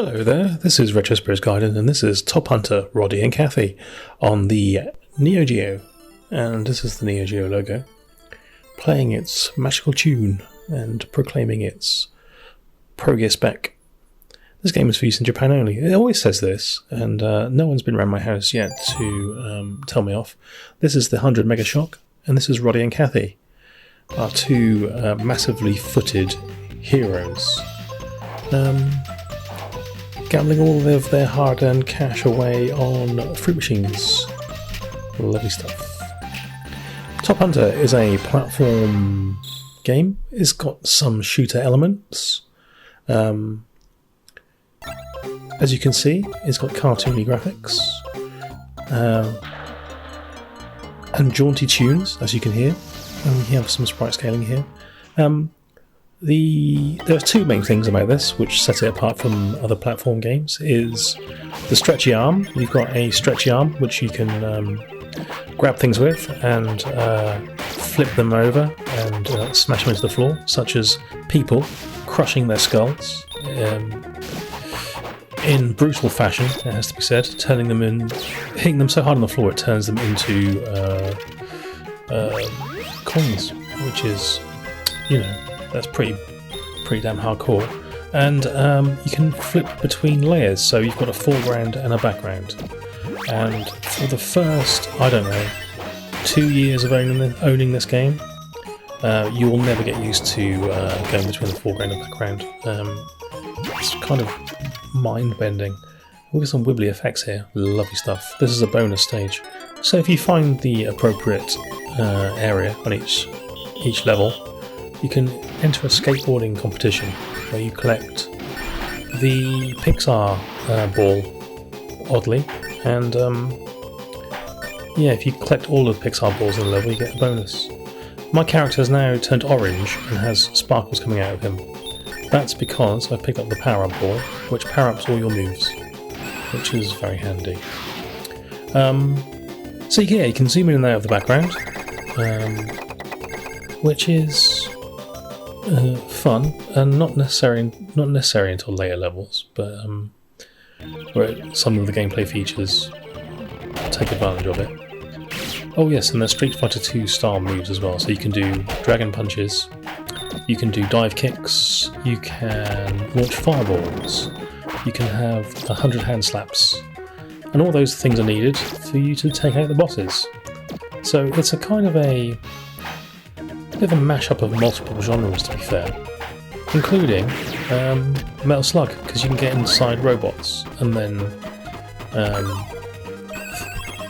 Hello there, this is Retro Spirits Guidance, and this is Top Hunter, Roddy and Cathy on the NEO Geo, and this is the NEO Geo logo, playing its magical tune and proclaiming its progress back. This game is for use in Japan only. It always says this, and no one's been around my house yet to tell me off. This is the 100 Mega Shock, and this is Roddy and Cathy, our two massively footed heroes. Gambling all of their hard-earned cash away on fruit machines. Lovely stuff. Top Hunter is a platform game. It's got some shooter elements. As you can see, it's got cartoony graphics. And jaunty tunes, as you can hear. And we have some sprite scaling here. There are two main things about this which set it apart from other platform games. Is the stretchy arm. You've got a stretchy arm which you can grab things with and flip them over and smash them into the floor, such as people crushing their skulls in brutal fashion, it has to be said, hitting them so hard on the floor it turns them into coins, which is, that's pretty damn hardcore. And you can flip between layers, so you've got a foreground and a background. And for the first, 2 years of owning this game, you will never get used to going between the foreground and background. It's kind of mind-bending. We've got some wibbly effects here, lovely stuff. This is a bonus stage. So if you find the appropriate area on each level, you can enter a skateboarding competition where you collect the Pixar ball, oddly, and if you collect all of the Pixar balls in the level, you get a bonus. My character has now turned orange and has sparkles coming out of him. That's because I picked up the power-up ball, which power-ups all your moves, which is very handy. So you can zoom in and out of the background, which is fun, and not necessary until later levels, but where some of the gameplay features take advantage of it. Oh yes, and there's Street Fighter 2 style moves as well, so you can do dragon punches, you can do dive kicks, you can launch fireballs, you can have 100 hand slaps, and all those things are needed for you to take out the bosses. So it's a kind of a bit of a mashup of multiple genres, to be fair, including Metal Slug, because you can get inside robots and then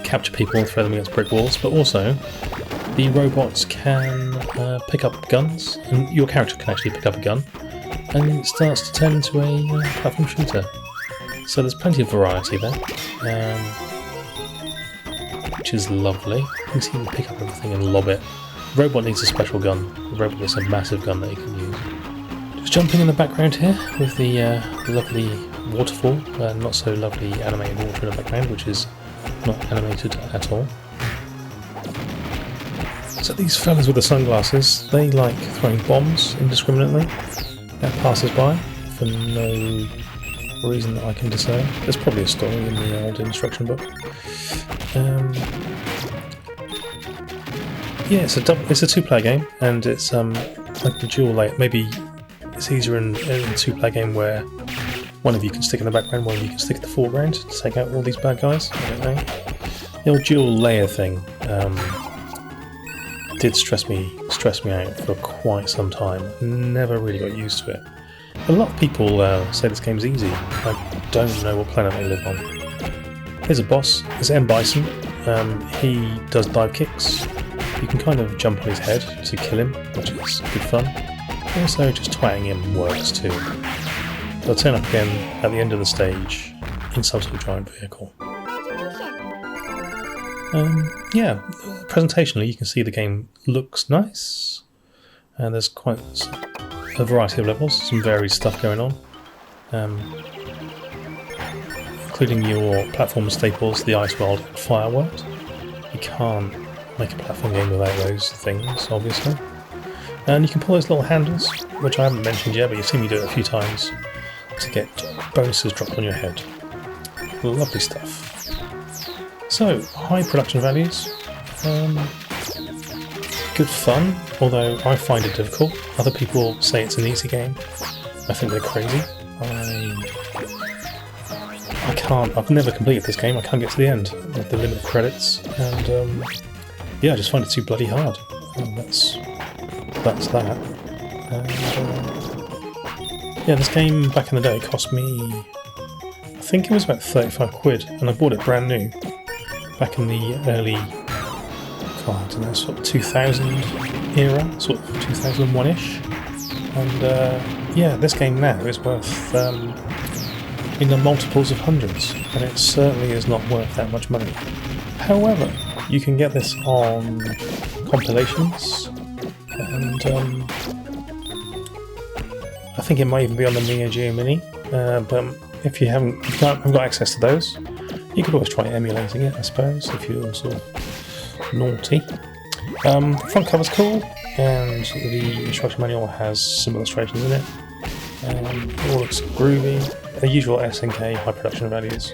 capture people and throw them against brick walls, but also the robots can pick up guns, and your character can actually pick up a gun, and it starts to turn into a platform shooter. So there's plenty of variety there, which is lovely. You can see you can pick up everything and lob it. The robot needs a special gun. The robot gets a massive gun that you can use. Just jumping in the background here with the lovely waterfall, not so lovely animated water in the background, which is not animated at all. So these fellas with the sunglasses, they like throwing bombs indiscriminately at passers-by for no reason that I can discern. There's probably a story in the old instruction book. It's a two-player game, and it's like the dual layer. Maybe it's easier in a two-player game where one of you can stick in the background, one of you can stick in the foreground to take out all these bad guys. I don't know. The old dual layer thing did stress me out for quite some time. Never really got used to it. A lot of people say this game's easy. I don't know what planet they live on. Here's a boss. It's M. Bison. He does dive kicks. You can kind of jump on his head to kill him, which is good fun. Also, just twatting him works too. They'll turn up again at the end of the stage in some sort of giant vehicle. Presentationally, you can see the game looks nice, and there's quite a variety of levels, some varied stuff going on, including your platform staples, the Ice World and Fire World. You can't make a platform game without those things, obviously. And you can pull those little handles, which I haven't mentioned yet, but you've seen me do it a few times. to get bonuses dropped on your head. Lovely stuff. So, high production values. Good fun, although I find it difficult. Other people say it's an easy game. I think they're crazy. I can't. I've never completed this game. I can't get to the end with the limit credits, and yeah, I just find it too bloody hard. And that's that. And, yeah, this game back in the day cost me, I think it was about 35 quid, and I bought it brand new back in the early, I don't know, sort of 2000 era, sort of 2001-ish. And yeah, this game now is worth in the multiples of hundreds, and it certainly is not worth that much money. However, you can get this on compilations, and I think it might even be on the NEO GEO Mini, but if you haven't got access to those, you could always try emulating it, I suppose, if you're sort of naughty. The front cover's cool, and the instruction manual has some illustrations in it. It all looks groovy. The usual SNK high production values.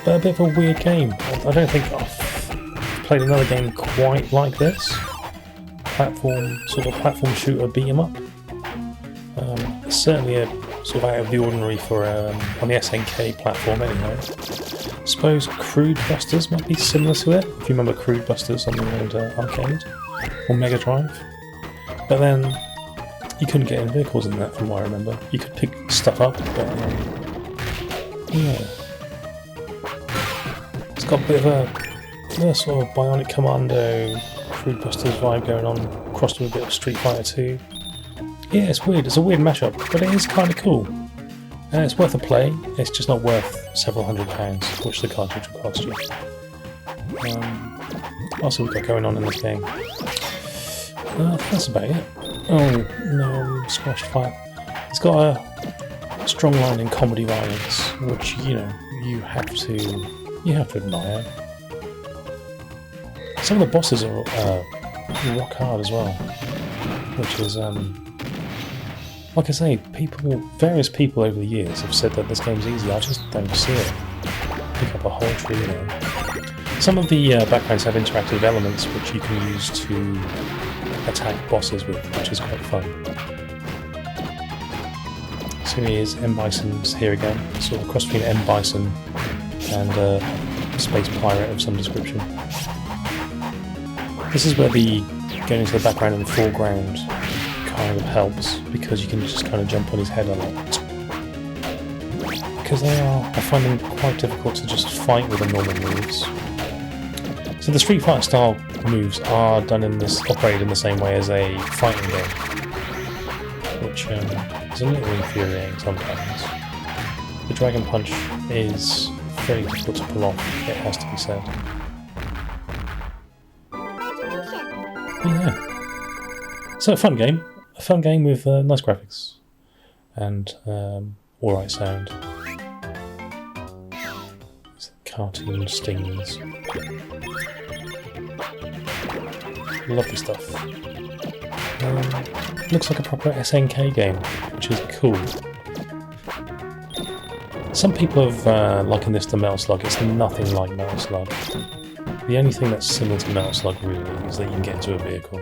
But a bit of a weird game. I don't think I've played another game quite like this. Sort of platform shooter beat 'em up. It's certainly a sort of out of the ordinary for on the SNK platform anyway. I suppose Crude Busters might be similar to it, if you remember Crude Busters on the old arcade or Mega Drive. But then you couldn't get in vehicles in that, from what I remember. You could pick stuff up, but yeah. It's got a bit of a sort of Bionic Commando, Crude Busters vibe going on, crossed with a bit of Street Fighter 2. Yeah, it's weird. It's a weird mashup, but it is kind of cool. And it's worth a play. It's just not worth several £100, which the cartridge will cost you. What else have we got going on in this game? That's about it. Oh no, squashed fire. It's got a strong line in comedy violence, which you have to admire. Some of the bosses are rock hard as well, which is like I say, various people over the years have said that this game's easy. I just don't see it. Pick up a whole tree there. Some of the backgrounds have interactive elements which you can use to attack bosses with, which is quite fun. So here's M. Bison's here again, sort of cross between M. Bison and a space pirate of some description. This is where the going into the background and the foreground kind of helps, because you can just kind of jump on his head a lot. Because I find them quite difficult to just fight with the normal moves. So the Street Fighter style moves are operated in the same way as a fighting game, which is a little infuriating sometimes. The Dragon Punch is very difficult to pull off, it has to be said. But yeah. So a fun game with nice graphics and alright sound. Cartoon stings. Lovely stuff. Looks like a proper SNK game, which is cool. Some people have likened this to Metal Slug. It's nothing like Metal Slug. The only thing that's similar to Metal Slug really is that you can get into a vehicle.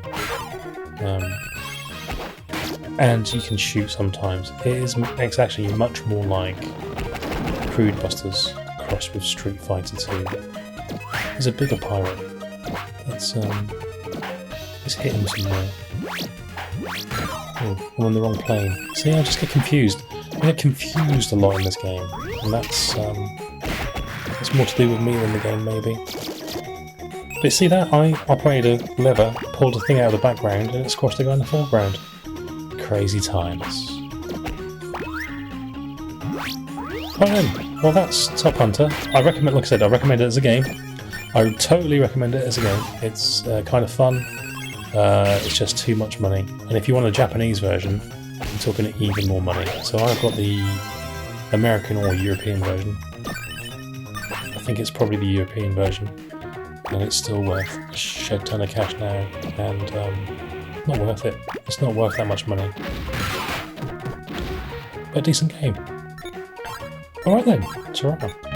And you can shoot sometimes. It's actually much more like Crude Busters crossed with Street Fighter 2. There's a bigger pirate. Let's hit him somewhere. Oh, I'm on the wrong plane. See, I just get confused. I get confused a lot in this game, and that's more to do with me than the game, maybe. But see that? I operated a lever, pulled a thing out of the background, and it squashed the guy in the foreground. Crazy times. Right then, well that's Top Hunter. I recommend, like I said, I recommend it as a game. I would totally recommend it as a game. It's kind of fun. It's just too much money. And if you want a Japanese version, you're talking even more money. So I've got the American or European version. I think it's probably the European version. And it's still worth a shed ton of cash now. And not worth it. It's not worth that much money. but a decent game. Alright then, ta-ra.